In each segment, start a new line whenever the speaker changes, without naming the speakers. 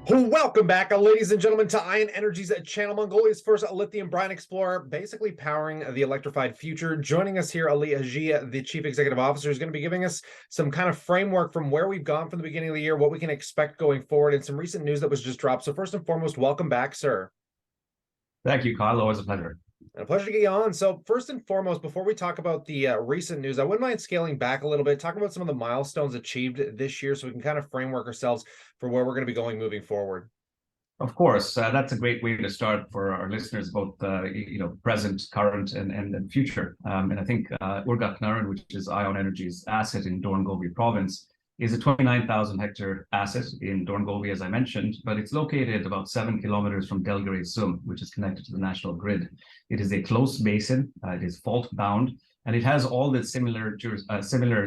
Welcome back, ladies and gentlemen, to Ion Energy's channel, Mongolia's first lithium brine explorer, basically powering the electrified future. Joining us here, Ali Haji, the Chief Executive Officer, is going to be giving us some kind of framework from where we've gone from the beginning of the year, what we can expect going forward, and some recent news that was just dropped. So first and foremost, welcome back, sir.
Thank you, Kyle. Always a pleasure.
And a pleasure to get you on. So first and foremost, before we talk about the recent news, I wouldn't mind scaling back a little bit, talk about some of the milestones achieved this year so we can kind of framework ourselves for where we're going to be going moving forward.
Of course, that's a great way to start for our listeners, both present, current, and future. And I think Urgakh Naran, which is Ion Energy's asset in Dorngovy province, is a 29,000 hectare asset in Dorngovy, as I mentioned, but it's located about 7 kilometers from Delgare Sum, which is connected to the national grid. It is a close basin, it is fault bound, and it has all the similar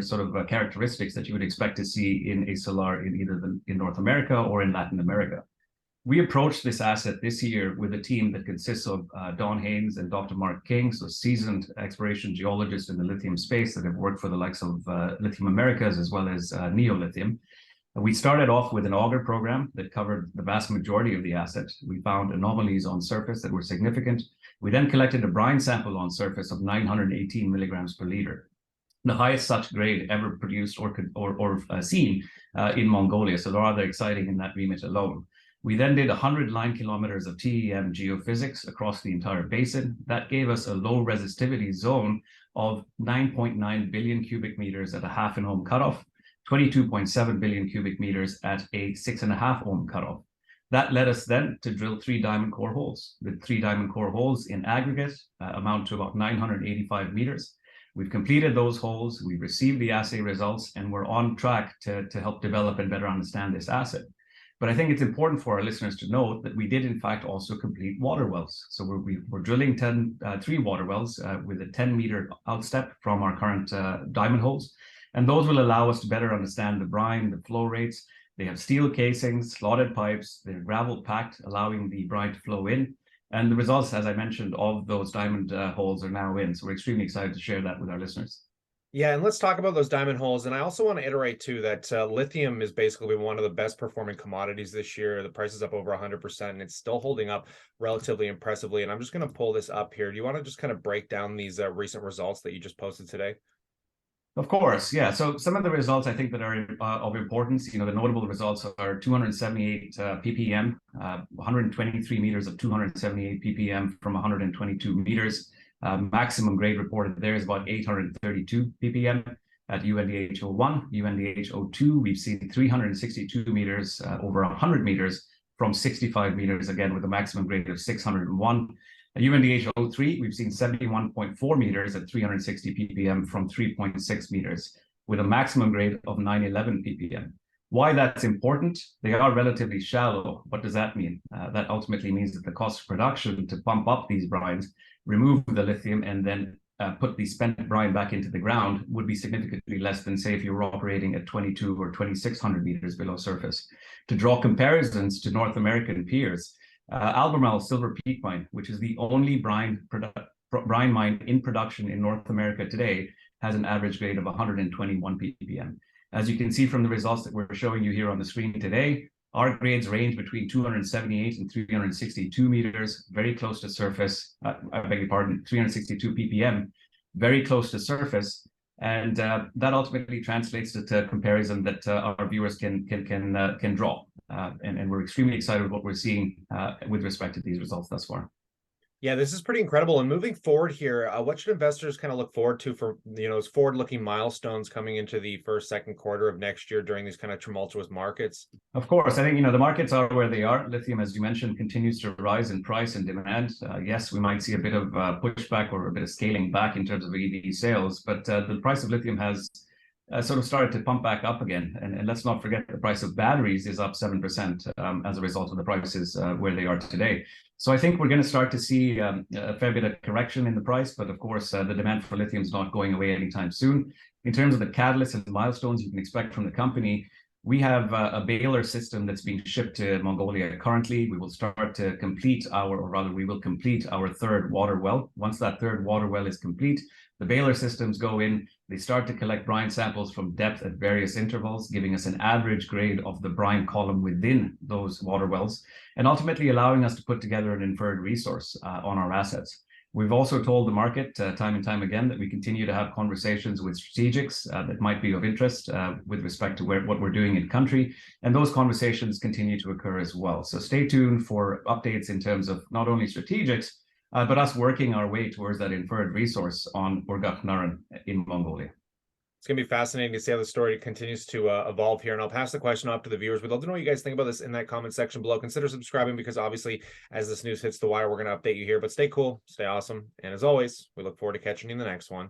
sort of characteristics that you would expect to see in a salar in either in North America or in Latin America. We approached this asset this year with a team that consists of Don Haynes and Dr. Mark King, so seasoned exploration geologists in the lithium space that have worked for the likes of Lithium Americas as well as Neolithium. We started off with an auger program that covered the vast majority of the asset. We found anomalies on surface that were significant. We then collected a brine sample on surface of 918 milligrams per liter, the highest such grade ever produced or seen in Mongolia. So they're rather exciting in that remit alone. We then did 100 line kilometers of TEM geophysics across the entire basin. That gave us a low resistivity zone of 9.9 billion cubic meters at a 0.5 ohm cutoff, 22.7 billion cubic meters at a 6.5 ohm cutoff. That led us then to drill 3 diamond core holes. The 3 diamond core holes in aggregate amount to about 985 meters. We've completed those holes, we've received the assay results, and we're on track to help develop and better understand this asset. But I think it's important for our listeners to know that we did, in fact, also complete water wells. So we're drilling 3 water wells with a 10-meter outstep from our current diamond holes. And those will allow us to better understand the brine, the flow rates. They have steel casings, slotted pipes, they're gravel packed, allowing the brine to flow in. And the results, as I mentioned, of those diamond holes are now in. So we're extremely excited to share that with our listeners.
Yeah, and let's talk about those diamond holes. And I also want to iterate, too, that lithium is basically one of the best performing commodities this year. The price is up over 100%, and it's still holding up relatively impressively. And I'm just going to pull this up here. Do you want to just kind of break down these recent results that you just posted today?
Of course, yeah. So some of the results I think that are of importance, the notable results are 278 ppm, 123 meters of 278 ppm from 122 meters. Maximum grade reported there is about 832 ppm at UNDH01. UNDH02, we've seen 362 meters over 100 meters from 65 meters, again with a maximum grade of 601. At UNDH03, we've seen 71.4 meters at 360 ppm from 3.6 meters with a maximum grade of 911 ppm. Why that's important? They are relatively shallow. What does that mean? That ultimately means that the cost of production to pump up these brines, remove the lithium, and then put the spent brine back into the ground would be significantly less than, say, if you were operating at 22 or 2,600 meters below surface. To draw comparisons to North American peers, Albemarle Silver Peak Mine, which is the only brine mine in production in North America today, has an average grade of 121 ppm. As you can see from the results that we're showing you here on the screen today, our grades range between 278 and 362 meters, very close to surface. I beg your pardon, 362 ppm, very close to surface, and that ultimately translates to a comparison that our viewers can draw. And we're extremely excited with what we're seeing with respect to these results thus far.
Yeah, this is pretty incredible. And moving forward here, what should investors kind of look forward to for, those forward-looking milestones coming into the second quarter of next year during these kind of tumultuous markets?
Of course, I think, the markets are where they are. Lithium, as you mentioned, continues to rise in price and demand. Yes, we might see a bit of pushback or a bit of scaling back in terms of EV sales, but the price of lithium has sort of started to pump back up again. And let's not forget the price of batteries is up 7% as a result of the prices where they are today. So I think we're going to start to see a fair bit of correction in the price, but of course, the demand for lithium is not going away anytime soon. In terms of the catalysts and milestones you can expect from the company, we have a baler system that's being shipped to Mongolia currently. We will start to complete we will complete our 3rd water well. Once that 3rd water well is complete, The baler systems go in, they start to collect brine samples from depth at various intervals, giving us an average grade of the brine column within those water wells, and ultimately allowing us to put together an inferred resource on our assets. We've also told the market time and time again that we continue to have conversations with strategics that might be of interest with respect to what we're doing in country, and those conversations continue to occur as well. So stay tuned for updates in terms of not only strategics, but us working our way towards that inferred resource on Urgakh Naran in Mongolia.
It's going to be fascinating to see how the story continues to evolve here. And I'll pass the question off to the viewers. We'd love to know what you guys think about this in that comment section below. Consider subscribing because obviously as this news hits the wire, we're going to update you here. But stay cool, stay awesome. And as always, we look forward to catching you in the next one.